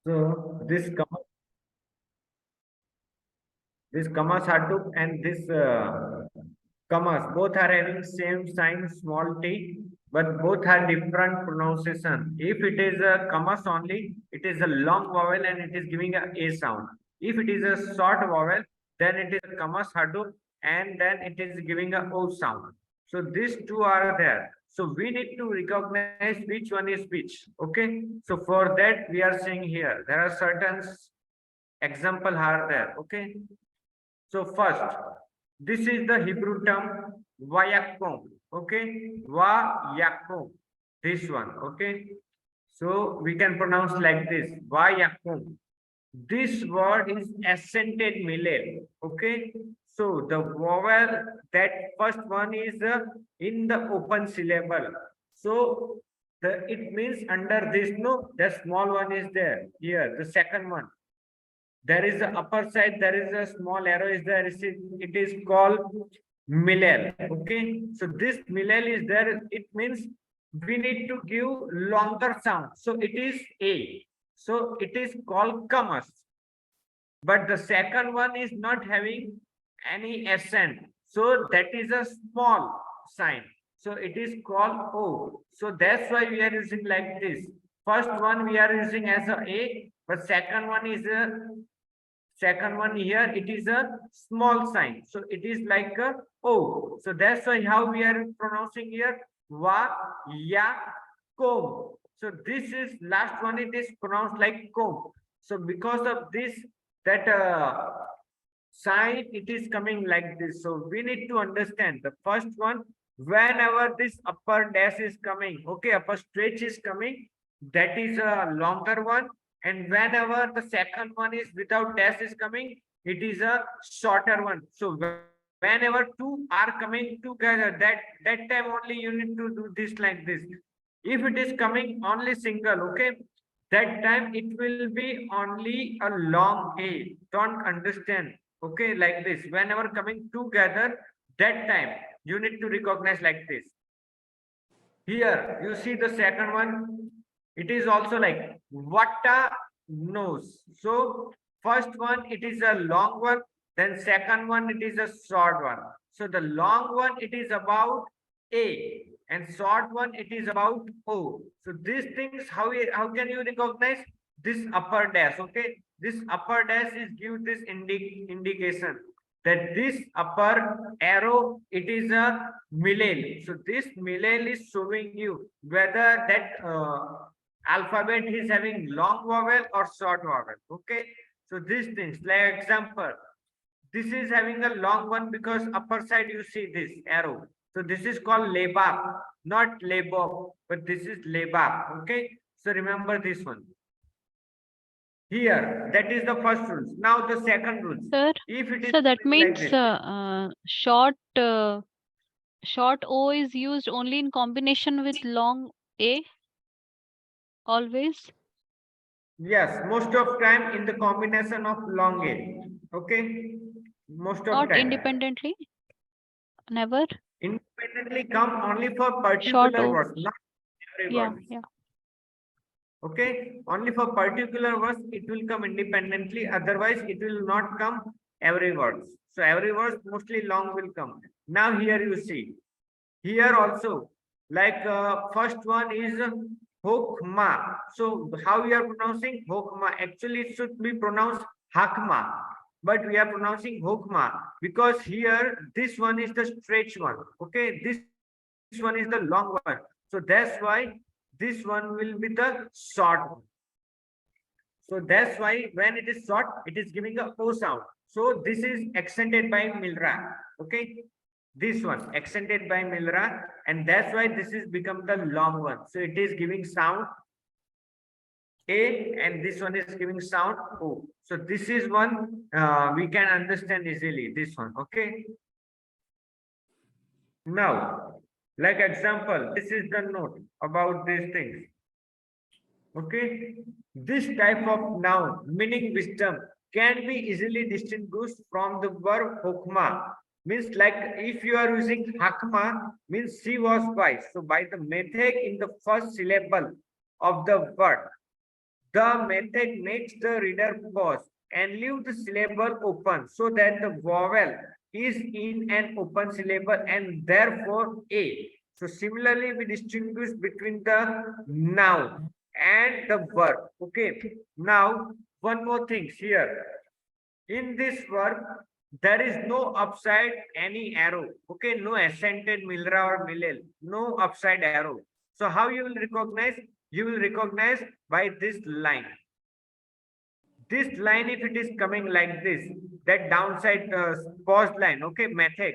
So this commas Hadoop and this commas both are having same sign small t, but both are different pronunciation. If it is a commas only, it is a long vowel and it is giving a sound. If it is a short vowel, then it is a commas Hadoop and then it is giving a o sound. So these two are there. So we need to recognize which one is which. Okay. So for that we are saying here there are certain example are there. Okay. So first, this is the Hebrew term vayakom. Okay, vayakom. This one. Okay. So we can pronounce like this vayakom. This word is accented millet. Okay. So the vowel that first one is in the open syllable. So it means under this no, the small one is there here. The second one, there is the upper side, there is a small arrow is there. It is called millel. Okay. So this millel is there. It means we need to give longer sound. So it is A. So it is called commas. But the second one is not having any accent. So that is a small sign. So it is called O. So that's why we are using like this. First one we are using as a, but second one is a second one here, it is a small sign. So it is like a O. So that's why how we are pronouncing here va, ya, kom. So this is last one, it is pronounced like kom. So because of this, that sign, it is coming like this. So we need to understand the first one, whenever this upper dash is coming, okay, upper stretch is coming, that is a longer one. And whenever the second one is without dash is coming, it is a shorter one. So whenever two are coming together, that time only you need to do this like this. If it is coming only single, okay, that time it will be only a long A. Don't understand, okay, like this. Whenever coming together, that time you need to recognize like this. Here you see the second one, it is also like vata nose. So first one it is a long one, then second one it is a short one. So the long one it is about A and short one it is about O. So these things, how can you recognize this upper dash? Okay, this upper dash is give this indication that this upper arrow it is a millel. So this millel is showing you whether that alphabet is having long vowel or short vowel. Okay. So these things, like example, this is having a long one because upper side you see this arrow. So this is called lebab, not lebob, but this is lebab. Okay. So remember this one. Here, that is the first rule. Now the second rule. Sir, If it is so that means like short O is used only in combination with long A always? yes, most of time in the combination of long A. Okay, most of Not time. independently? Never? Independently come only for Short particular O. words, not every Yeah, word. yeah. Okay, only for particular words it will come independently. Otherwise, it will not come every word. So every word mostly long will come. Now here you see. Here also, like first one is hokma. So how we are pronouncing hokma? Actually, it should be pronounced hakma, but we are pronouncing hokma because here this one is the stretch one. Okay, this one is the long one. So that's why this one will be the short one. So that's why when it is short, it is giving a O sound. So this is accented by Milra. Okay. This one accented by Milra, and that's why this is become the long one. So it is giving sound A, and this one is giving sound O. So this is one we can understand easily. This one. Okay. Now, like example, this is the note about these things. Okay, this type of noun meaning wisdom can be easily distinguished from the verb hokma. Means like if you are using hakma, means she was wise. So by the method in the first syllable of the word, The method makes the reader pause and leave the syllable open so that the vowel is in an open syllable and therefore A. So similarly, we distinguish between the noun and the verb. Okay. Now, one more thing here. In this verb, there is no upside any arrow. Okay, no accented milra or milel, no upside arrow. So how you will recognize? You will recognize by this line. This line, if it is coming like this, that downside paused line, okay, method.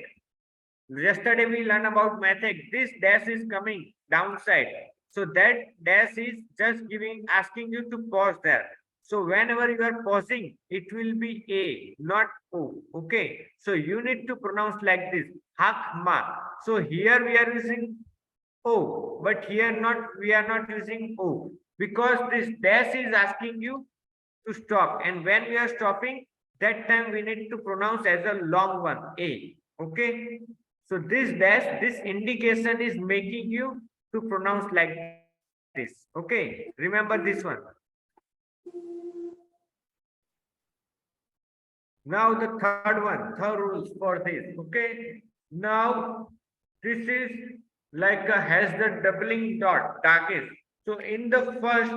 Yesterday we learned about method. This dash is coming downside. So that dash is just giving, asking you to pause there. So whenever you are pausing, it will be A, not O. Okay. So you need to pronounce like this. Hakma. So here we are using O, but here we are not using O because this dash is asking you to stop. And when we are stopping, that time we need to pronounce as a long one, A. Okay. So this dash, this indication is making you to pronounce like this. Okay. Remember this one. Now the third rules for this. Okay. Now this is like has the doubling dot target. So in the first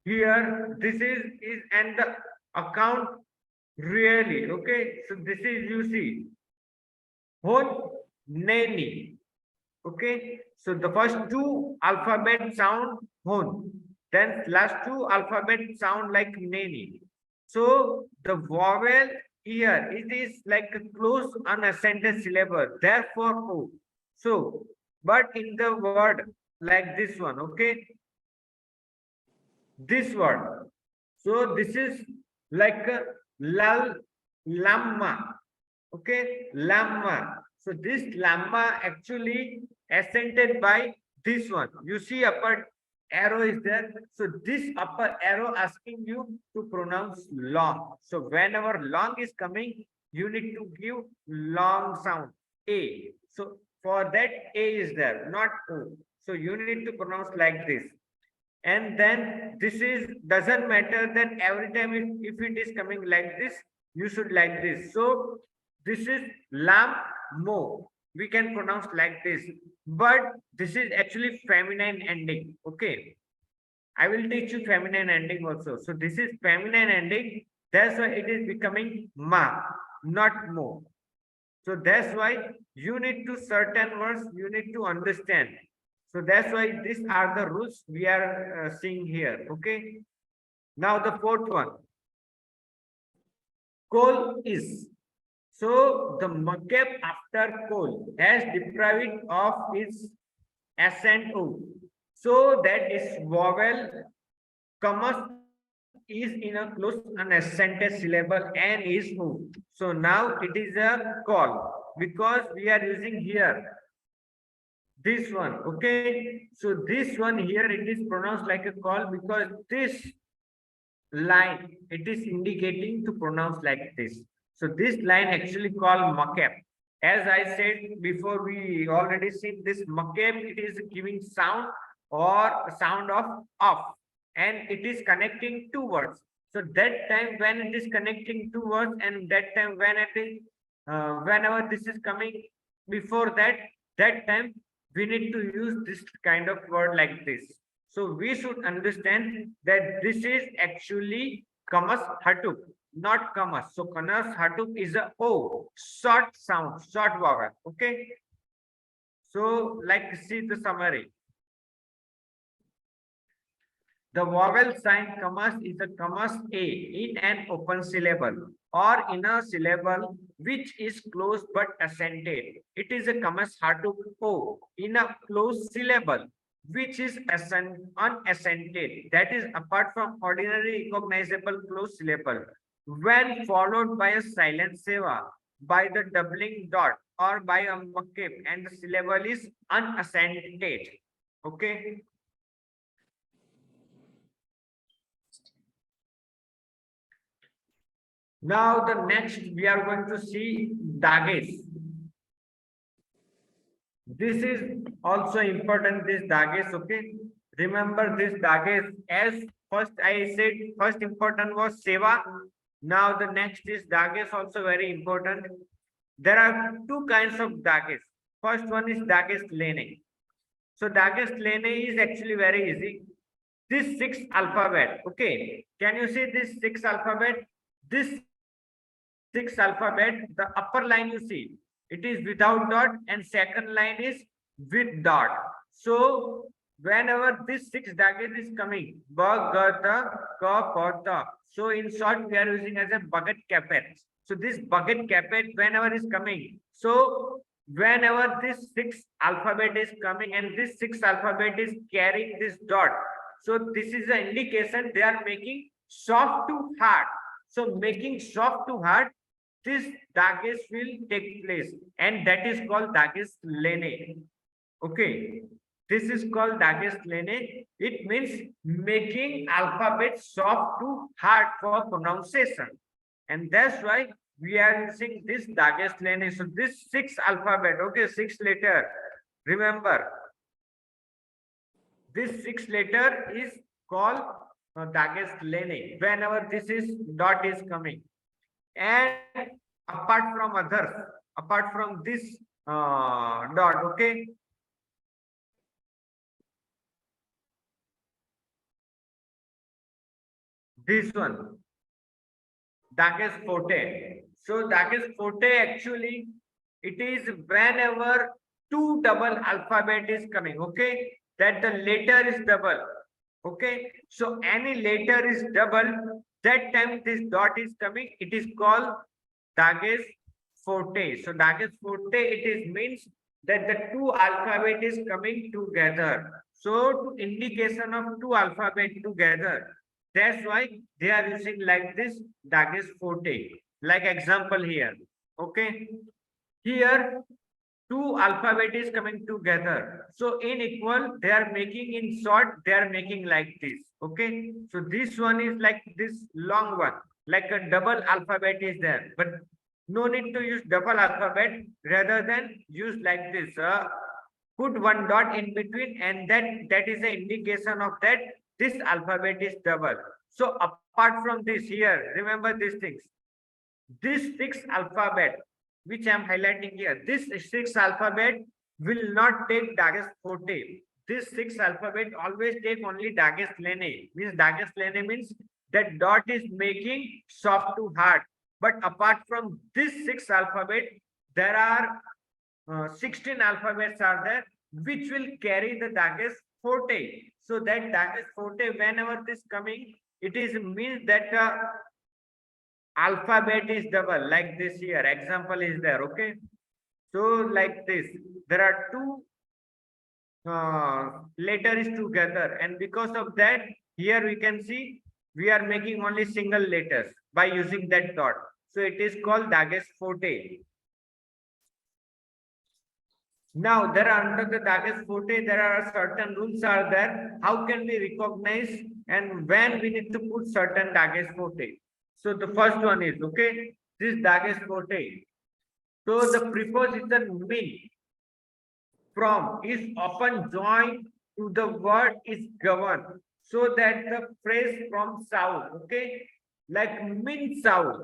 here, this is and the account really. Okay. So this is you see. Hon neni. Okay. So the first two alphabet sound hon. Then last two alphabet sound like neni. So the vowel here, it is like a close unaccented syllable, therefore O. So, but in the word like this one, okay, this word. So this is like a lal lamma, okay, lamma. So this lamma actually accented by this one. You see upper arrow is there. So this upper arrow asking you to pronounce long. So whenever long is coming, you need to give long sound A. So for that A is there, not O. So you need to pronounce like this. And then this is doesn't matter that every time if it is coming like this, you should like this. So this is lam mo. We can pronounce like this, but this is actually feminine ending. Okay. I will teach you feminine ending also. So this is feminine ending. That's why it is becoming ma, not mo. So that's why you need to certain words you need to understand. So that's why these are the rules we are seeing here. Okay. Now the fourth one. Coal is. So the makeb after coal has deprived of its accent O. So that is vowel comma is in a close unaccented syllable and is O. So now it is a call because we are using here this one. Okay. So this one here it is pronounced like a call because this line it is indicating to pronounce like this. So this line actually called makeb. As I said before, we already seen this makeb, it is giving sound or sound of off and it is connecting two words. So that time when it is connecting two words and that time when it is whenever this is coming before that time we need to use this kind of word like this. So we should understand that this is actually kamas hatup, not kamas. So kamas hatup is a O, short sound, short vowel. Okay. So like see the summary. The vowel sign kamas is a kamas A in an open syllable or in a syllable which is closed but accented. It is a kamas hatup O in a closed syllable which is unaccented, that is apart from ordinary recognizable closed syllable, when followed by a silent seva, by the doubling dot or by a makib and the syllable is unaccented. Okay. Now the next we are going to see dages. This is also important, this dages. Okay. Remember this dages as First, I said first important was Seva. Now the next is Dages, also very important. There are two kinds of Dages. First one is Dages Lene. So Dages Lene is actually very easy. This six alphabet, okay. Can you see this six alphabet? This six alphabet, the upper line you see, it is without dot, and second line is with dot. So whenever this six daggers is coming, ba, ga, ta, ka, pa, ta. So in short, we are using as a bucket capet. So this bucket capet, whenever is coming, so whenever this six alphabet is coming and this six alphabet is carrying this dot, so this is an indication they are making soft to hard. So making soft to hard, this dagesh will take place, and that is called dagesh lene. Okay, this is called dagesh lene. It means making alphabet soft to hard for pronunciation, and that's why we are using this dagesh lene. So this six alphabet, okay, six letter. Remember, this six letter is called dagesh lene. Whenever this is dot is coming. And apart from this dot, okay, this one, Dagesh forte. So Dagesh forte actually, it is whenever two double alphabet is coming, okay, that the letter is double, okay. So any letter is double, that time this dot is coming, it is called Dagesh forte. So Dagesh forte, it is means that the two alphabet is coming together. So to indication of two alphabet together, that's why they are using like this Dagesh forte. Like example here, okay. Here two alphabet is coming together. So in equal, they are making in short, they are making like this. Okay. So this one is like this long one, like a double alphabet is there. But no need to use double alphabet, rather than use like this. Put one dot in between, and that is the indication of that this alphabet is double. So apart from this here, remember these things. This six alphabet, which I am highlighting here, this six alphabet will not take Dagesh forte. This six alphabet always take only Dagesh lene. Means Dagesh lene means that dot is making soft to hard. But apart from this six alphabet, there are 16 alphabets are there, which will carry the Dagesh forte. So that Dagesh forte, whenever this coming, it is means that alphabet is double, like this here. Example is there, okay. So like this, there are two letters together, and because of that, here we can see we are making only single letters by using that dot. So it is called Dagesh forte. Now there are under the Dagesh forte, there are certain rules are there. How can we recognize and when we need to put certain Dagesh forte? So the first one is, okay, this Dagesh forte. So the preposition min from is often joined to the word is governed, so that the phrase from south, okay, like min south.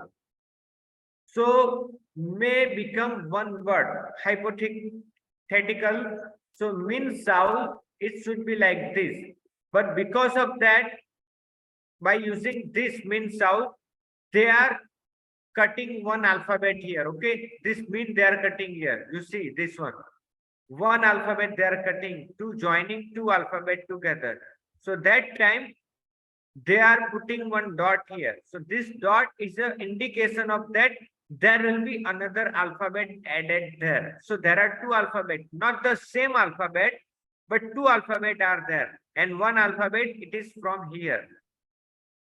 So may become one word, hypothetical. So min south, it should be like this. But because of that, by using this min south, they are cutting one alphabet here, okay. This means they are cutting here. You see this one alphabet they are cutting, to joining two alphabet together. So that time they are putting one dot here. So this dot is an indication of that there will be another alphabet added there. So there are two alphabet, not the same alphabet, but two alphabet are there, and one alphabet it is from here.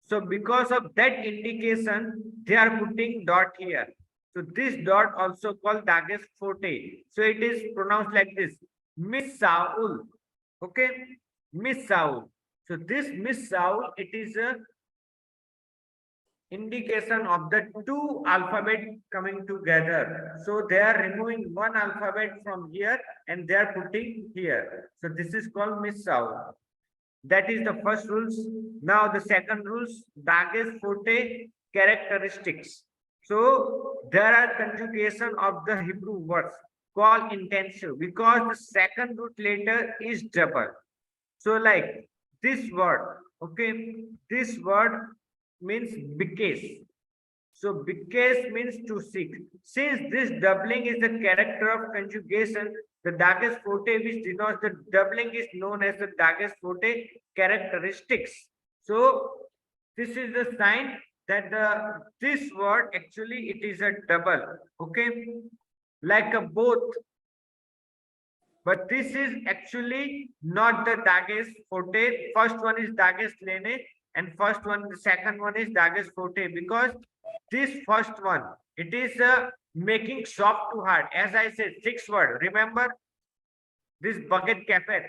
So because of that indication, they are putting dot here. So this dot also called Dagesh forte. So it is pronounced like this, Miss Saul. Okay, Miss Saul. So this Miss Saul, it is a indication of the two alphabet coming together. So they are removing one alphabet from here and they are putting here. So this is called Miss Saul. That is the first rules. Now the second rules, Dagesh forte characteristics. So there are conjugation of the Hebrew words called intensive because the second root letter is double. So like this word, okay, this word means because. So because means to seek. Since this doubling is the character of conjugation, the Dagesh forte which denotes the doubling is known as the Dagesh forte characteristics. So this is the sign that this word actually it is a double. Okay, like a both, but this is actually not the Dagesh forte. First one is Dagesh lene, and the second one is Dagesh forte, because this first one, it is making soft to hard. As I said, 6 word. Remember this bucket cafe.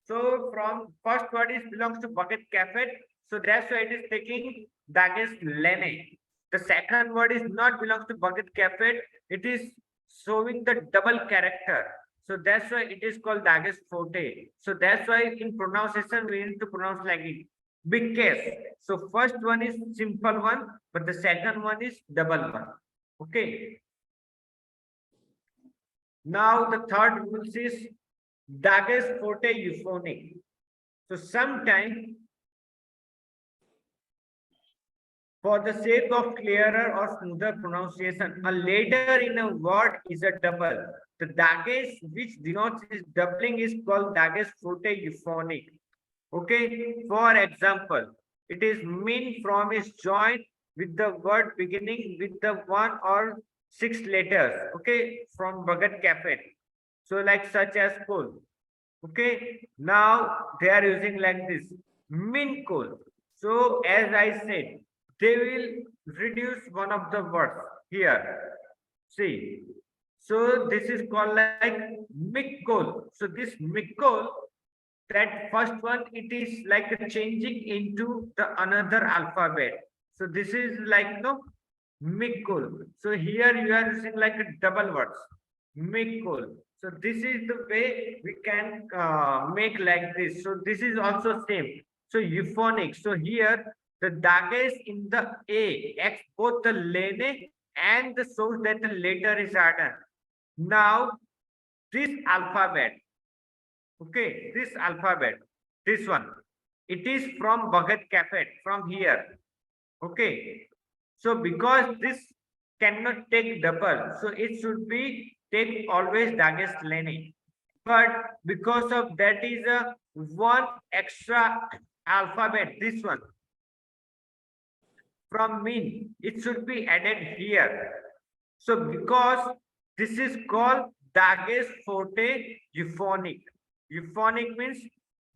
So from first word is belongs to bucket cafe. So that's why it is taking Dagesh lene. The second word is not belongs to bucket cafe. It is showing the double character. So that's why it is called Dagesh forte. So that's why in pronunciation we need to pronounce like it. Because. So first one is simple one, but the second one is double one. Okay. Now the third rules is Dagesh forte euphonic. So sometimes for the sake of clearer or smoother pronunciation, a letter in a word is a double. The Dagesh which denotes its doubling is called Dagesh forte euphonic. Okay, for example, it is mean from is joined with the word beginning with the 1 or 6 letters. Okay, from Bhagat Cafe. So like such as cool. Okay, now they are using like this min cool. So as I said, they will reduce one of the words here. See, so this is called like mikol. So this mikol, that first one, it is like changing into the another alphabet. So this is like no mikul. So here you are using like a double words mikul. So this is the way we can make like this. So this is also same. So euphonic. So here the dagesh in the a x both the lene and the source that the letter is added. Now this alphabet, okay, this alphabet, this one, it is from Bhagat Cafe, from here. Okay. So because this cannot take double, so it should be take always Dagesh Leni. But because of that is a one extra alphabet, this one from mean, it should be added here. So because this is called Dagesh forte euphonic. Euphonic means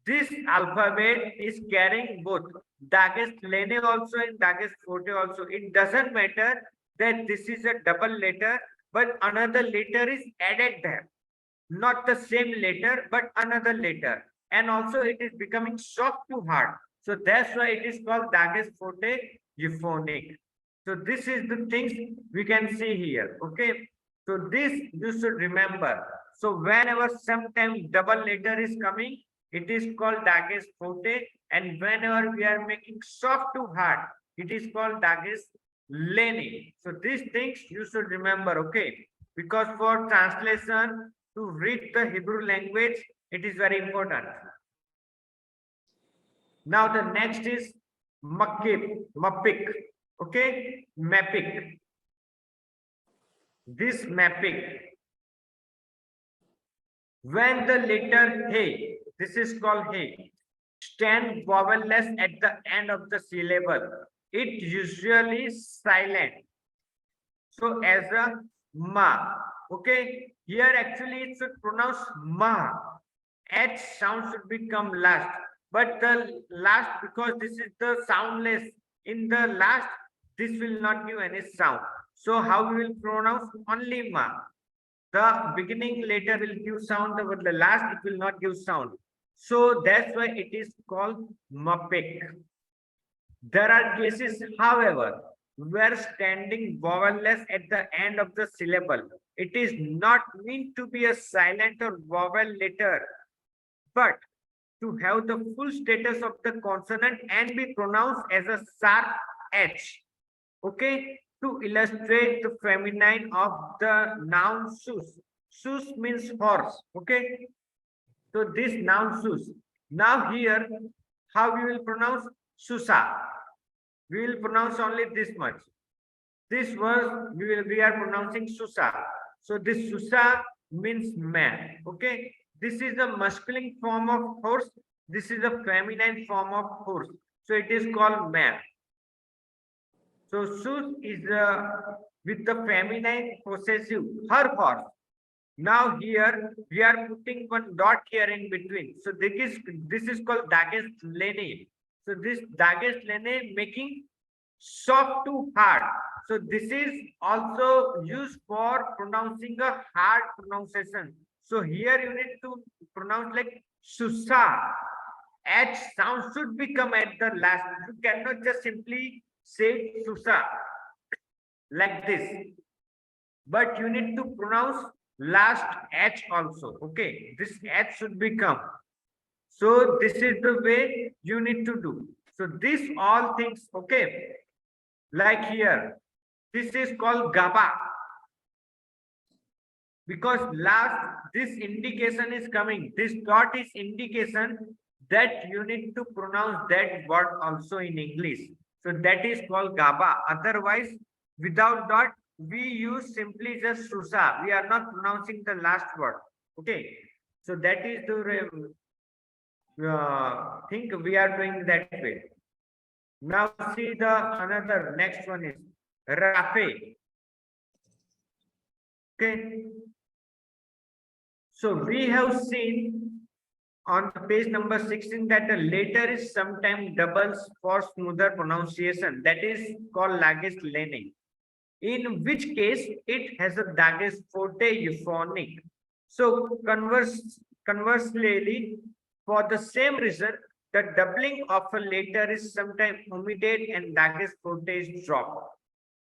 this alphabet is carrying both Dagesh lene also and Dagesh forte also. It doesn't matter that this is a double letter, but another letter is added there. Not the same letter, but another letter. And also it is becoming soft to hard. So that's why it is called Dagesh forte euphonic. So this is the things we can see here. Okay. So this you should remember. So whenever sometime double letter is coming, it is called Dagesh forte. And whenever we are making soft to hard, it is called Dagesh lene. So these things you should remember. Okay. Because for translation to read the Hebrew language, it is very important. Now the next is mapik. Okay, mapping. This mapping, when the letter hey, this is called hey, stand vowelless at the end of the syllable, it usually silent. So as a ma, okay, here actually it should pronounce ma. H sound should become last, but the last, because this is the soundless, in the last this will not give any sound. So how we will pronounce only ma? The beginning letter will give sound, but the last it will not give sound. So that's why it is called mapek. There are cases, however, where standing vowelless at the end of the syllable, it is not meant to be a silent or vowel letter, but to have the full status of the consonant and be pronounced as a sharp H. Okay, to illustrate the feminine of the noun sus. Sus means horse. Okay, so this noun sus. Now here, how we will pronounce susa? We will pronounce only this much. This word we are pronouncing susa. So this susa means man. Okay, this is the masculine form of horse. This is the feminine form of horse. So it is called man. So sus is with the feminine possessive, her horse. Now here we are putting one dot here in between. So this is called dages lene. So this dages lene making soft to hard. So this is also used for pronouncing a hard pronunciation. So here you need to pronounce like susa. H sound should become at the last. You cannot just simply say susa like this, but you need to pronounce last H also. Okay, this H should become. So this is the way you need to do. So these all things, okay, like here, this is called GABA. Because last, this indication is coming. This dot is indication that you need to pronounce that word also in English. So that is called GABA. Otherwise, without dot, we use simply just susa. We are not pronouncing the last word. Okay. So that is the think we are doing that way. Now see the another next one is Rafe. Okay. So we have seen on page number 16 that the letter is sometimes doubles for smoother pronunciation. That is called lages lene. In which case it has a dages forte euphonic. So conversely, for the same reason, the doubling of a letter is sometimes omitted and dages forte is dropped.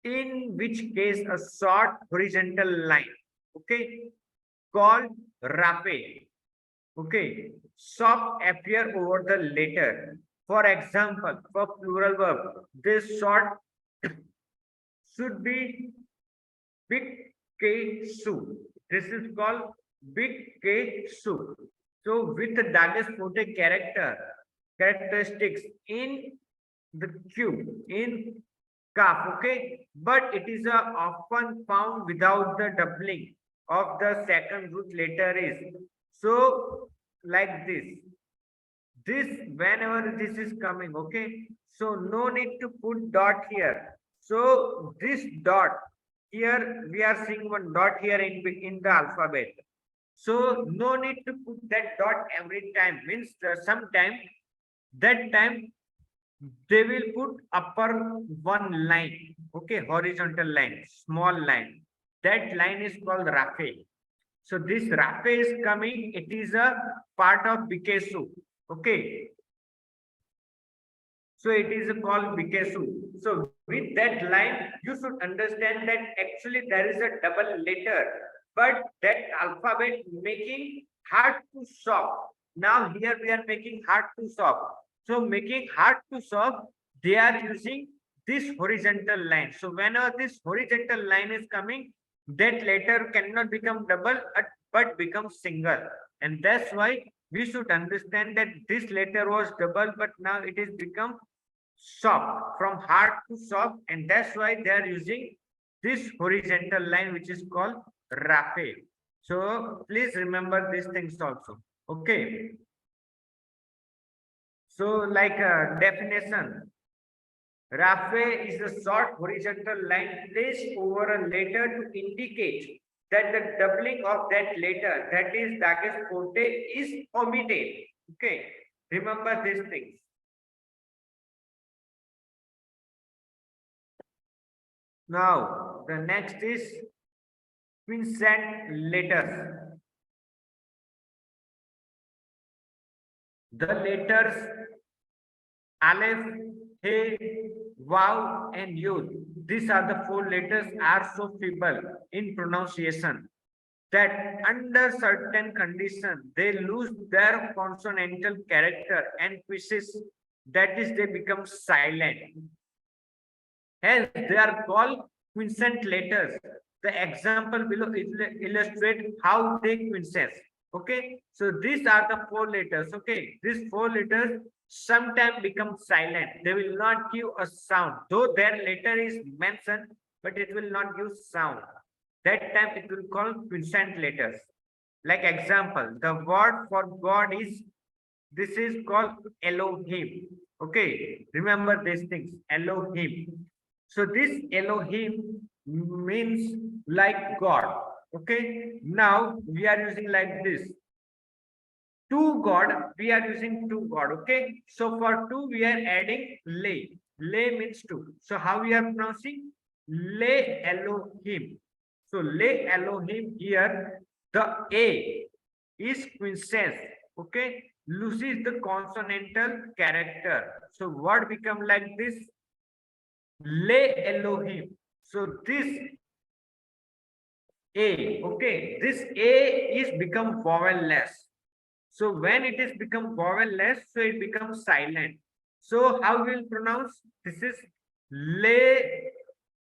In which case a short horizontal line, okay, called rape, okay, soft appear over the letter. For example, for plural verb, this short should be big K su. This is called big K su. So with the dages forte characteristics in the Q in calf, okay, but it is often found without the doubling of the second root letter is. So like this whenever this is coming, okay, so no need to put dot here. So this dot here, we are seeing one dot here in the alphabet. So no need to put that dot every time. Means sometime that time they will put upper one line, okay, horizontal line, small line. That line is called rafe. So this rafe is coming. It is a part of bikesu, okay. So it is called bikesu. So with that line, you should understand that actually there is a double letter, but that alphabet making hard to soft. Now here we are making hard to soft. So making hard to soft, they are using this horizontal line. So whenever this horizontal line is coming, that letter cannot become double but become single. And that's why we should understand that this letter was double, but now it is become soft, from hard to soft, and that's why they are using this horizontal line, which is called rafe. So please remember these things also. Okay. So like a definition, rafe is a short horizontal line placed over a letter to indicate that the doubling of that letter, that is dages forte, is omitted. Okay, remember these things. Now the next is quiescent letters. The letters aleph, he, vav, and yod. These are the four letters are so feeble in pronunciation. that under certain condition they lose their consonantal character and quizzes, that is they become silent. Hence they are called quiescent letters. The example below illustrate how they quiesce. Okay, so these are the four letters. Okay, these four letters sometimes become silent. They will not give a sound, though their letter is mentioned, but it will not give sound. That time it will call quiescent letters. Like example, the word for God is, this is called Elohim. Okay, remember these things, Elohim. So this Elohim means like God. Okay, now we are using like this. Two God, we are using two God. Okay, so for two we are adding lay. Lay means two. So how we are pronouncing? Lay Elohim. So lay Elohim here, the A is quiescence. Okay, loses the consonantal character. So word become like this, lay Elohim. So this A, okay, this A is become vowel-less. So when it is become vowel-less, so it becomes silent. So how we will pronounce? This is lay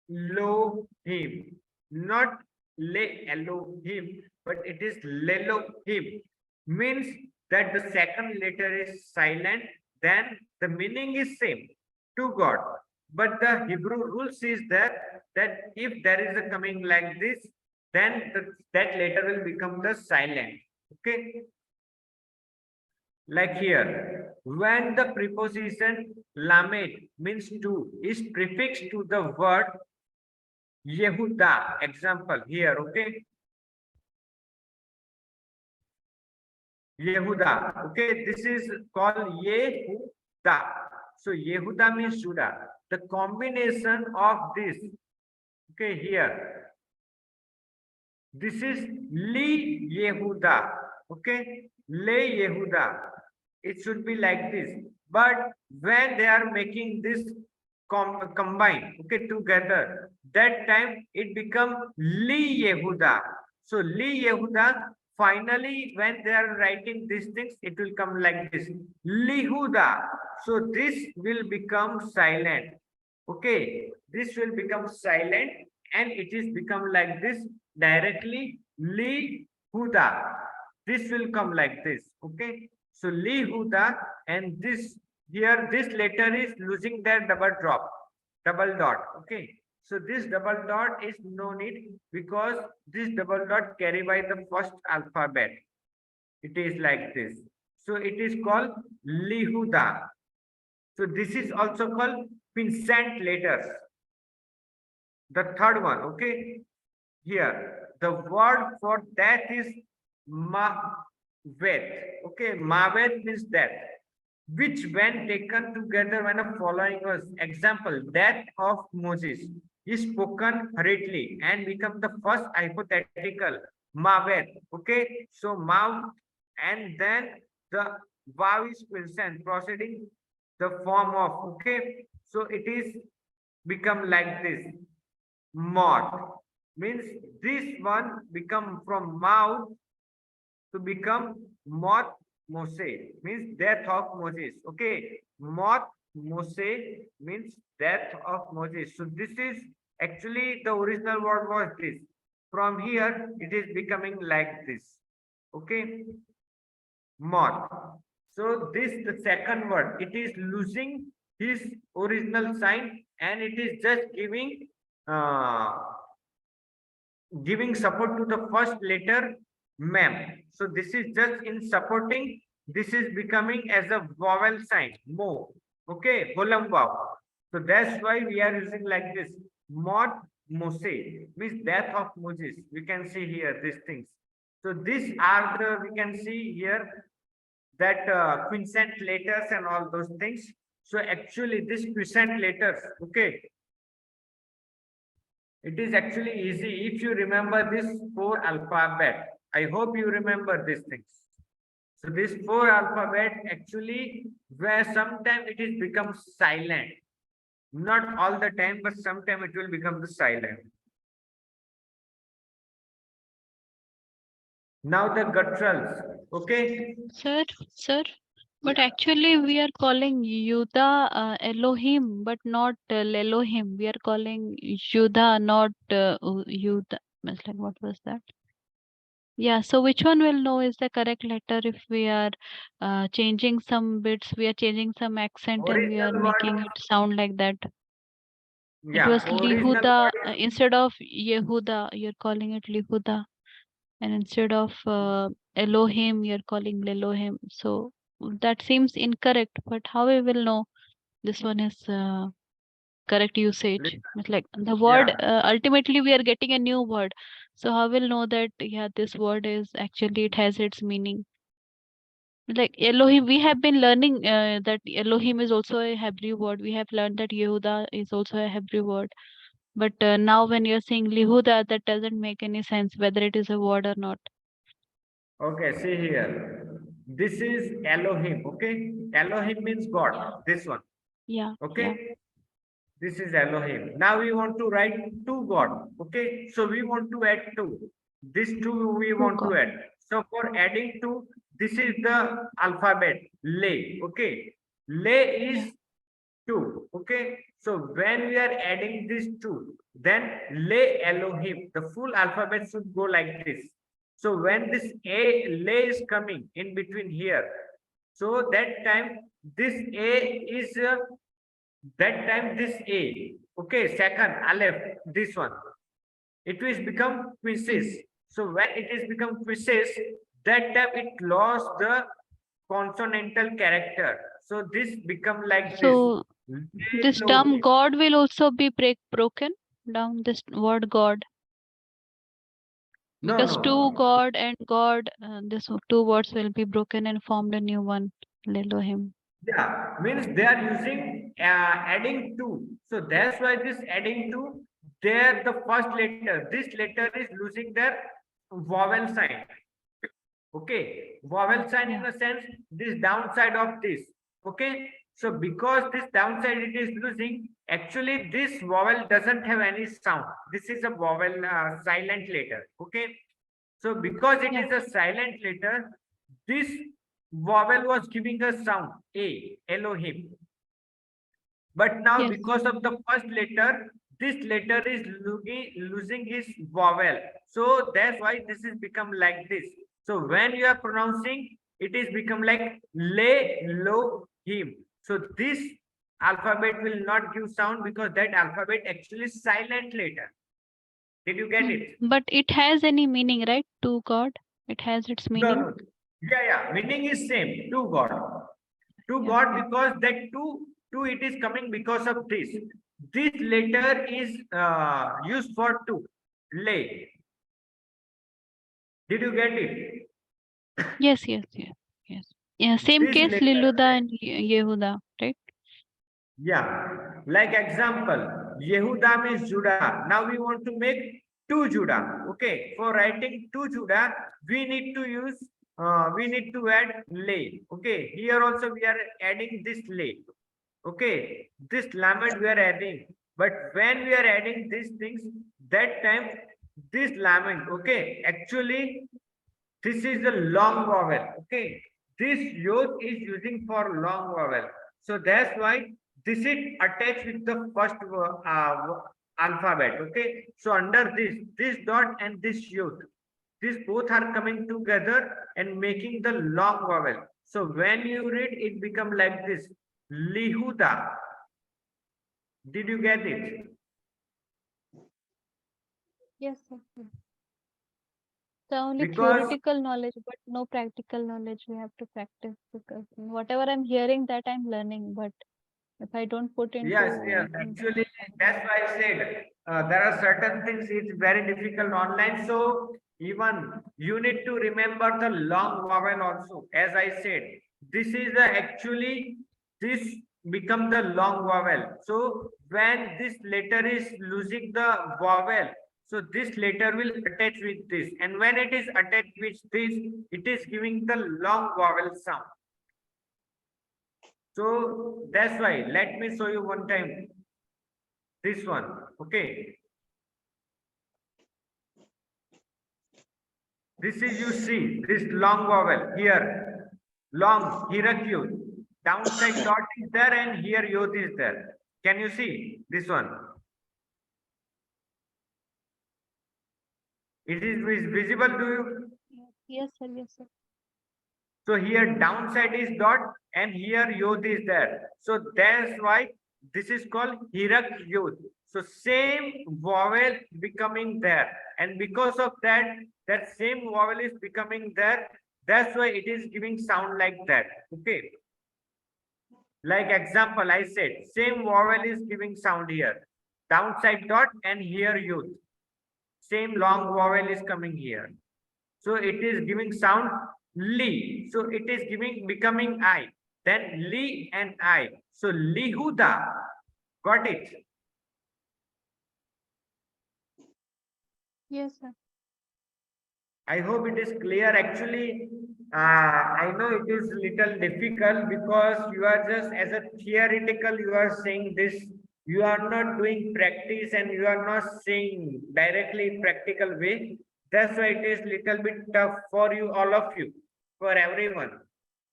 Elohim, not lay Elohim, but it is Lelohim. Means that the second letter is silent, then the meaning is same to God. But the Hebrew rules is that if there is a coming like this, then that letter will become the silent. Okay. Like here, when the preposition lamed means to is prefixed to the word Yehuda, example here, okay? Yehuda, okay? This is called Yehuda. So Yehuda means Judah. The combination of this, okay, here. This is Li Yehuda, okay? Le Yehuda. It should be like this. But when they are making this combine, okay, together, that time it become Li Yehuda. So Li Yehuda, finally when they are writing these things, it will come like this, Lihuda. So this will become silent. Okay, this will become silent and it is become like this directly Lihuda. This will come like this. Okay, so Lihuda, and this here this letter is losing their double dot. Okay, so this double dot is no need because this double dot carry by the first alphabet. It is like this. So it is called Lihuda. So this is also called quiescent letters. The third one, okay, here the word for that is Mavet. Okay, Mavet means that, which when taken together when the following was example, death of Moses is spoken hurriedly and become the first hypothetical Mavet. Okay, so mouth and then the vow is quiescent proceeding the form of, okay, so it is become like this, moth means this one become from mouth to become moth Mose means death of Moses. Okay, moth Mose means death of Moses. So this is actually the original word was this. From here it is becoming like this. Okay, moth. So this the second word, it is losing his original sign and it is just uh, giving support to the first letter mem. So this is just in supporting. This is becoming as a vowel sign mo. Okay, holam vowel. So that's why we are using like this. Mod Mose means death of Moses. We can see here these things. So these are the, we can see here that quiescent letters and all those things. So actually this quiescent letters, okay, it is actually easy if you remember this four alphabet. I hope you remember these things. So this four alphabet actually where sometime it is become silent. Not all the time, but sometime it will become the silent. Now the gutturals. Okay. Sir, but Yeah. actually we are calling Yuda Elohim, but not Lelohim. We are calling Yuda, not Yuda. It's like, what was that? Yeah, so which one will know is the correct letter if we are changing some bits, we are changing some accent and we are Original making word. it sound like that. It was Yeah. Original Lihuda word. instead of Yehuda, you're calling it Lihuda. And instead of Elohim, you're calling Lelohim. So that seems incorrect, but how we will know this one is correct usage? It's like the word, Yeah. ultimately we are getting a new word. So how will know that, yeah, this word is actually, it has its meaning. Like Elohim, we have been learning that Elohim is also a Hebrew word. We have learned that Yehuda is also a Hebrew word. But now when you're saying Lihuda, that doesn't make any sense whether it is a word or not. Okay. See here. This is Elohim. Okay. Elohim means Yeah, God. This one. yeah, yeah. Okay. This is Elohim. Now we want to write two God. Okay. So we want to add two. This two we Oh want to God. add. So for adding two, this is the alphabet. Le. Okay. Le Yeah. is two. Okay. So when we are adding these two, then Le Elohim, the full alphabet should go like this. So when this A Le is coming in between here, so that time this A is that time this A, okay, second Aleph, this one, it will become quizzes. So when it is become quizzes, that time it lost the consonantal character. So this become like this. So this term Elohim. God will also be broken down, this word God, No, because two no. God and God, this two words will be broken and formed a new one, Elohim. Yeah, means they are using adding two. So that's why this adding two, there the first letter, this letter is losing their vowel sign. Okay, vowel sign in Yeah. a sense, this downside of this. Okay, so because this downside it is losing, actually this vowel doesn't have any sound. This is a vowel silent letter. Okay, so because it Yeah. is a silent letter, this vowel was giving a sound A, Elohim. But now Yes. because of the first letter, this letter is losing his vowel. So that's why this is become like this. So when you are pronouncing, it is become like le, lo, him. So this alphabet will not give sound because that alphabet actually is silent letter. Did you get it? But it has any meaning, right? To God, it has its No, meaning. no. Yeah, yeah. Meaning is same. To God. To Yeah, God yeah. because that two it is coming because of this. This letter is used for two. Lay. Did you get it? Yes, yes, yes, yes. Yeah, same This case, letter. Liluda and Yehuda, right? Yeah. Like example, Yehuda means Judah. Now we want to make two Judah. Okay. For writing two Judah, we need to use we need to add lay. Okay. Here also we are adding this lay. Okay, this lament we are adding, but when we are adding these things, that time this lament, okay, actually this is the long vowel, okay, this yod is using for long vowel, so that's why this is attached with the first alphabet, okay, so under this dot and this yod, these both are coming together and making the long vowel. So when you read, it become like this, Lihuda. Did you get it? Yes, yes, yes. So only Because theoretical knowledge, but no practical knowledge we have to practice, because whatever I'm hearing, that I'm learning. But if I don't put yes, yes. into Actually, practice. that's why I said there are certain things it's very difficult online. So even you need to remember the long vowel also. As I said, this is actually this become the long vowel. So when this letter is losing the vowel, so this letter will attach with this, and when it is attached with this, it is giving the long vowel sound. So that's why. Let me show you one time. This one. Okay. This is, you see, this long vowel here, long, hirak downside dot is there and here yod is there. Can you see this one? It is visible to you? Yes, sir. Yes, sir. So here downside is dot and here yod is there. So that's why this is called hirak yod. So same vowel becoming there, and because of that, that same vowel is becoming there. That's why it is giving sound like that. Okay. Like example, I said same vowel is giving sound here. Downside dot and here yod. Same long vowel is coming here. So it is giving sound li. So it is giving becoming I. Then li and I. So lihuda. Got it? Yes, sir. I hope it is clear. Actually, I know it is little difficult because you are just as a theoretical, you are saying this. You are not doing practice and you are not saying directly practical way. That's why it is little bit tough for you, all of you, for everyone.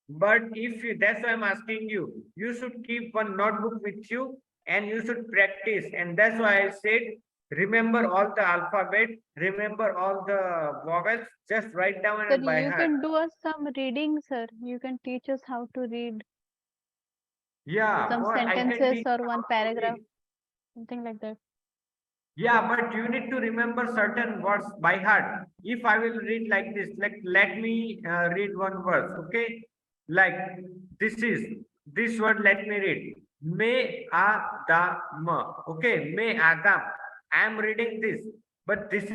But if you, that's why I'm asking you, you should keep one notebook with you and you should practice. And that's why I said, remember all the alphabet, remember all the vowels, just write down Sir, and by you heart. can do us some reading, sir. You can teach us how to read Yeah, some for I can sentences teach or you one how to paragraph, read. something like that. Yeah, but you need to remember certain words by heart. If I will read like this, like let me read one verse, okay? Like this is this word. Let me read. Me Adam. Okay, me Adam. I am reading this, but this